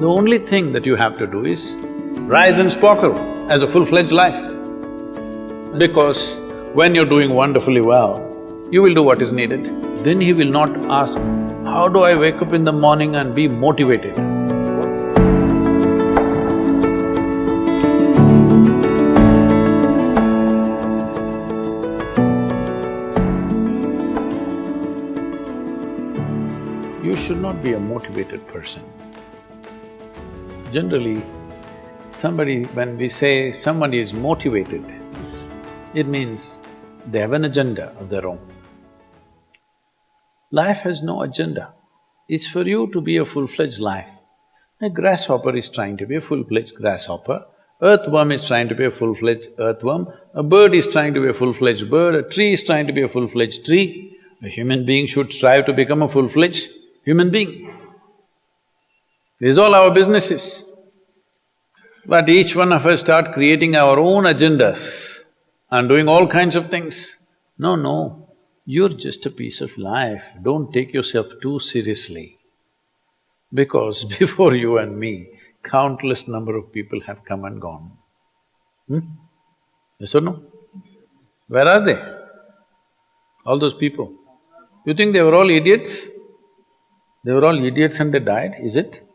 The only thing that you have to do is rise and sparkle as a full-fledged life. Because when you're doing wonderfully well, you will do what is needed. Then he will not ask, how do I wake up in the morning and be motivated? You should not be a motivated person. Generally, when we say somebody is motivated, it means they have an agenda of their own. Life has no agenda. It's for you to be a full-fledged life. A grasshopper is trying to be a full-fledged grasshopper, earthworm is trying to be a full-fledged earthworm, a bird is trying to be a full-fledged bird, a tree is trying to be a full-fledged tree. A human being should strive to become a full-fledged human being. This is all our business is. But each one of us start creating our own agendas and doing all kinds of things. No, you're just a piece of life, don't take yourself too seriously. Because before you and me, countless number of people have come and gone. Yes or no? Where are they? All those people. You think they were all idiots? They were all idiots and they died, is it?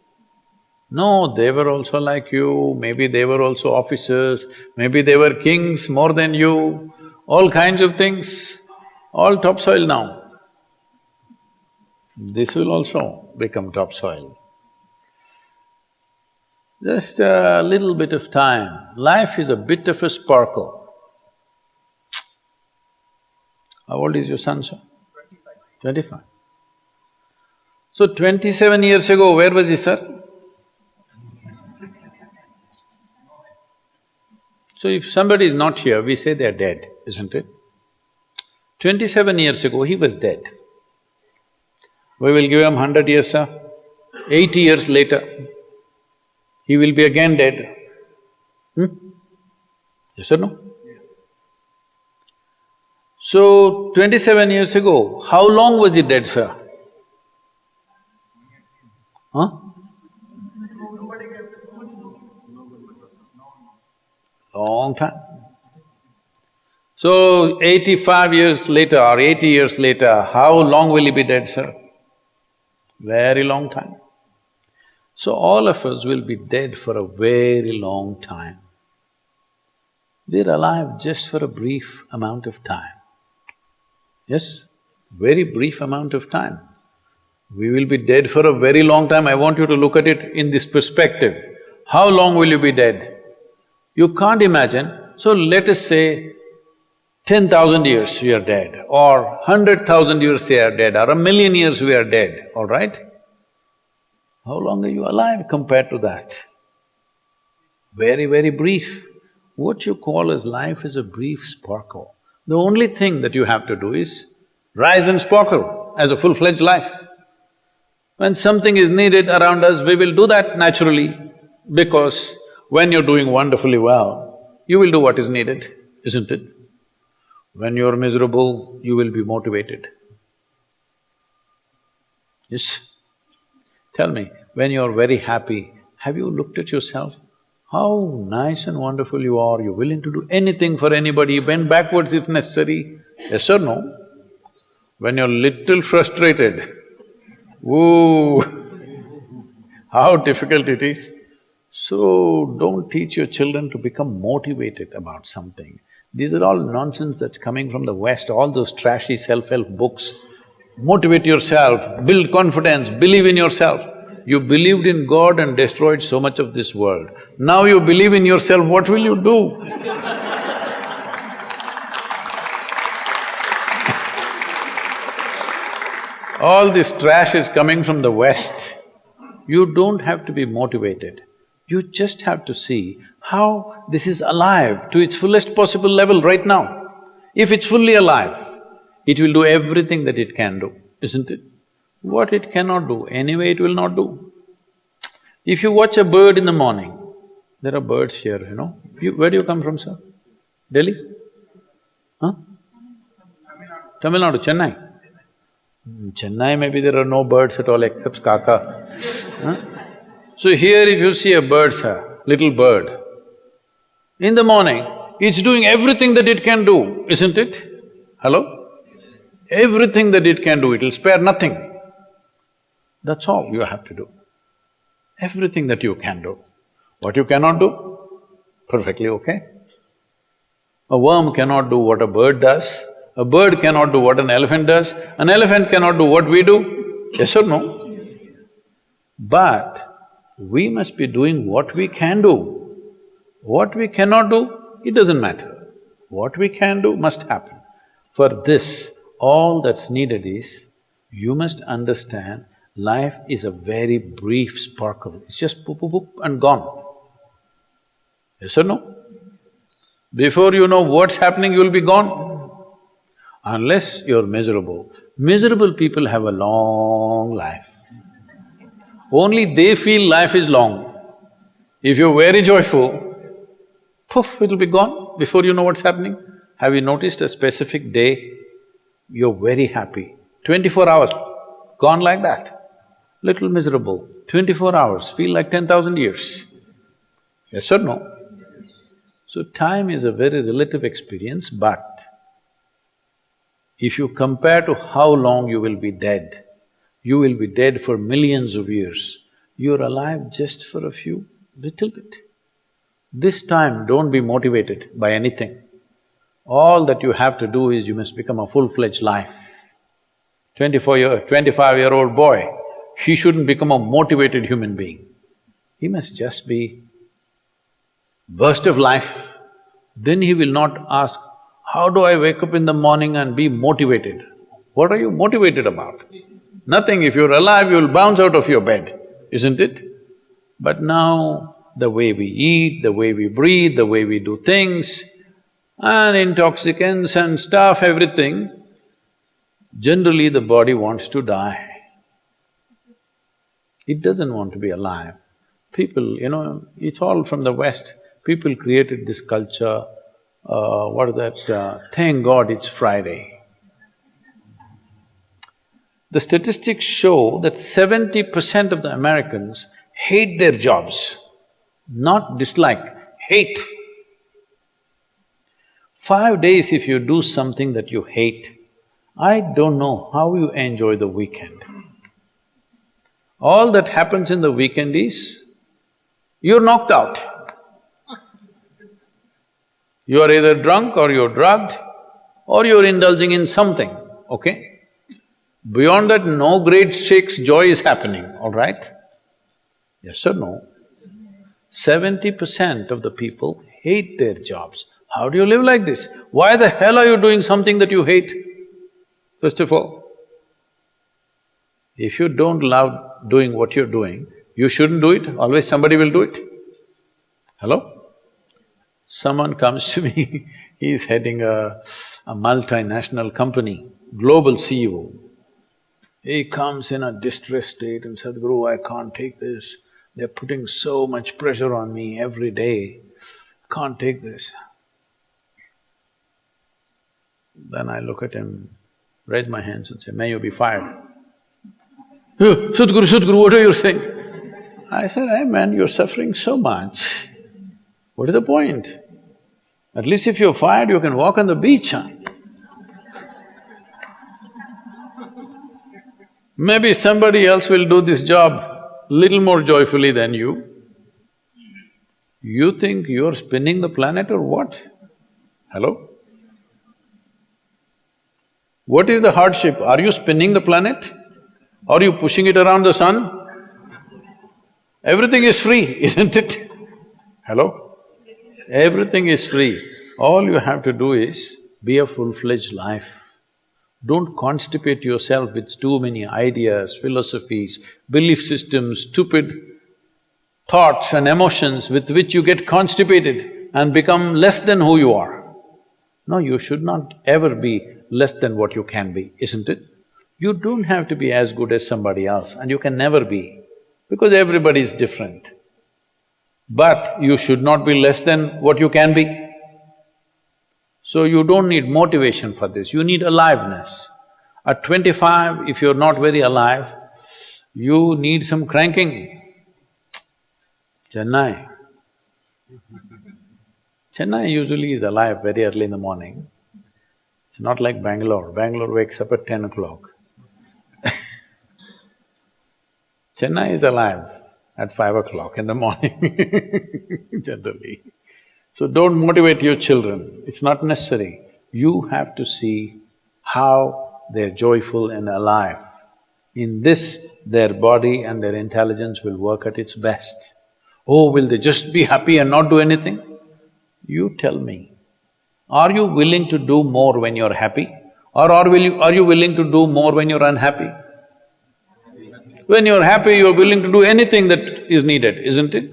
No, they were also like you, maybe they were also officers, maybe they were kings more than you, all kinds of things, all topsoil now. This will also become topsoil. Just a little bit of time, life is a bit of a sparkle. How old is your son, sir? 25. So 27 years ago, where was he, sir? So if somebody is not here, we say they are dead, isn't it? 27 years ago, he was dead. We will give him 100 years, sir. 80 years later, he will be again dead. Yes or no? Yes. So, 27 years ago, how long was he dead, sir? Huh? Long time. So, 85 years later or 80 years later, how long will he be dead, sir? Very long time. So, all of us will be dead for a very long time. We're alive just for a brief amount of time. Yes, very brief amount of time. We will be dead for a very long time. I want you to look at it in this perspective. How long will you be dead? You can't imagine. So let us say 10,000 years we are dead, or 100,000 years we are dead, or 1,000,000 years we are dead, all right? How long are you alive compared to that? Very, very brief. What you call as life is a brief sparkle. The only thing that you have to do is rise and sparkle as a full-fledged life. When something is needed around us, we will do that naturally, because when you're doing wonderfully well, you will do what is needed, isn't it? When you're miserable, you will be motivated. Yes? Tell me, when you're very happy, have you looked at yourself? How nice and wonderful you are, you're willing to do anything for anybody, bend backwards if necessary. Yes or no? When you're little frustrated, woo, how difficult it is. So, don't teach your children to become motivated about something. These are all nonsense that's coming from the West, all those trashy self-help books. Motivate yourself, build confidence, believe in yourself. You believed in God and destroyed so much of this world. Now you believe in yourself, what will you do? All this trash is coming from the West. You don't have to be motivated. You just have to see how this is alive to its fullest possible level right now. If it's fully alive, it will do everything that it can do, isn't it? What it cannot do, anyway it will not do. If you watch a bird in the morning, there are birds here, you know. Where do you come from, sir? Delhi? Huh? Tamil Nadu, Chennai? Chennai, maybe there are no birds at all except kaka. Huh? So here if you see a bird, sir, little bird, in the morning, it's doing everything that it can do, isn't it? Hello? Everything that it can do, it'll spare nothing. That's all you have to do. Everything that you can do. What you cannot do, perfectly okay. A worm cannot do what a bird does, a bird cannot do what an elephant does, an elephant cannot do what we do, yes or no? Yes. But we must be doing what we can do. What we cannot do, it doesn't matter. What we can do must happen. For this, all that's needed is, you must understand life is a very brief sparkle, it's just poop, poop, poop and gone. Yes or no? Before you know what's happening, you'll be gone. Unless you're miserable. Miserable people have a long life. Only they feel life is long. If you're very joyful, poof, it'll be gone before you know what's happening. Have you noticed a specific day, you're very happy, 24 hours, gone like that. Little miserable, 24 hours, feel like 10,000 years. Yes or no? So time is a very relative experience, but if you compare to how long you will be dead, you will be dead for millions of years, you're alive just for a few, little bit. This time, don't be motivated by anything. All that you have to do is you must become a full-fledged life. 25-year-old boy, he shouldn't become a motivated human being. He must just be burst of life. Then he will not ask, how do I wake up in the morning and be motivated? What are you motivated about? Nothing. If you're alive, you'll bounce out of your bed, isn't it? But now, the way we eat, the way we breathe, the way we do things, and intoxicants and stuff, everything, generally the body wants to die. It doesn't want to be alive. People, it's all from the West. People created this culture, what is that, thank God it's Friday. The statistics show that 70% of the Americans hate their jobs, not dislike, hate. 5 days if you do something that you hate, I don't know how you enjoy the weekend. All that happens in the weekend is, you're knocked out. You are either drunk or you're drugged or you're indulging in something, okay? Beyond that, no great shakes joy is happening, all right? Yes or no? 70% of the people hate their jobs. How do you live like this? Why the hell are you doing something that you hate? First of all, if you don't love doing what you're doing, you shouldn't do it, always somebody will do it. Hello? Someone comes to me, he's heading a multinational company, global CEO. He comes in a distressed state and said, Sadhguru, I can't take this. They're putting so much pressure on me every day, can't take this. Then I look at him, raise my hands and say, may you be fired. Sadhguru, what are you saying? I said, hey man, you're suffering so much. What is the point? At least if you're fired, you can walk on the beach, huh? Maybe somebody else will do this job little more joyfully than you. You think you're spinning the planet or what? Hello? What is the hardship? Are you spinning the planet? Are you pushing it around the sun? Everything is free, isn't it? Hello? Everything is free. All you have to do is be a full-fledged life. Don't constipate yourself with too many ideas, philosophies, belief systems, stupid thoughts and emotions with which you get constipated and become less than who you are. No, you should not ever be less than what you can be, isn't it? You don't have to be as good as somebody else and you can never be, because everybody is different. But you should not be less than what you can be. So you don't need motivation for this, you need aliveness. At 25, if you're not very alive, you need some cranking. Chennai. Chennai usually is alive very early in the morning. It's not like Bangalore. Bangalore wakes up at 10 o'clock. Chennai is alive at 5 o'clock in the morning, generally. So don't motivate your children, it's not necessary. You have to see how they're joyful and alive. In this, their body and their intelligence will work at its best. Oh, will they just be happy and not do anything? You tell me, are you willing to do more when you're happy? Or are you willing to do more when you're unhappy? When you're happy, you're willing to do anything that is needed, isn't it?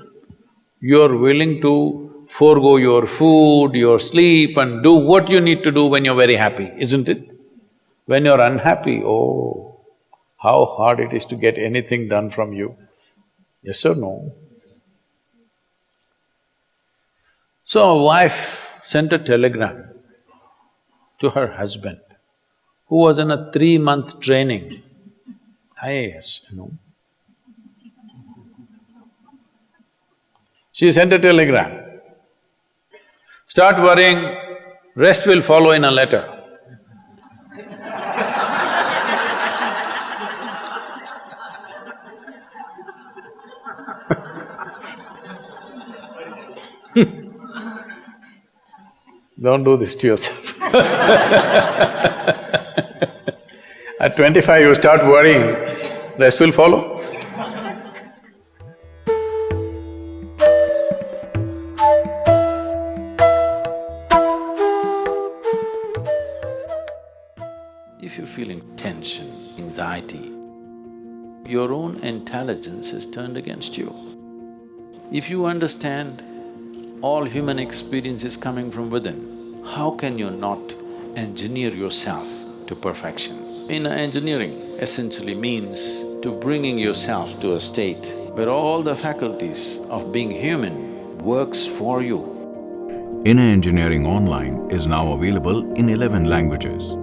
You're willing to forego your food, your sleep and do what you need to do when you're very happy, isn't it? When you're unhappy, oh, how hard it is to get anything done from you. Yes or no? So a wife sent a telegram to her husband, who was in a 3-month training, IAS, you know. She sent a telegram, start worrying, rest will follow in a letter. Don't do this to yourself. At 25 you start worrying, rest will follow. If you're feeling tension, anxiety, your own intelligence is turned against you. If you understand all human experience is coming from within, how can you not engineer yourself to perfection? Engineering essentially means to bringing yourself to a state where all the faculties of being human works for you. Inner Engineering Online is now available in 11 languages.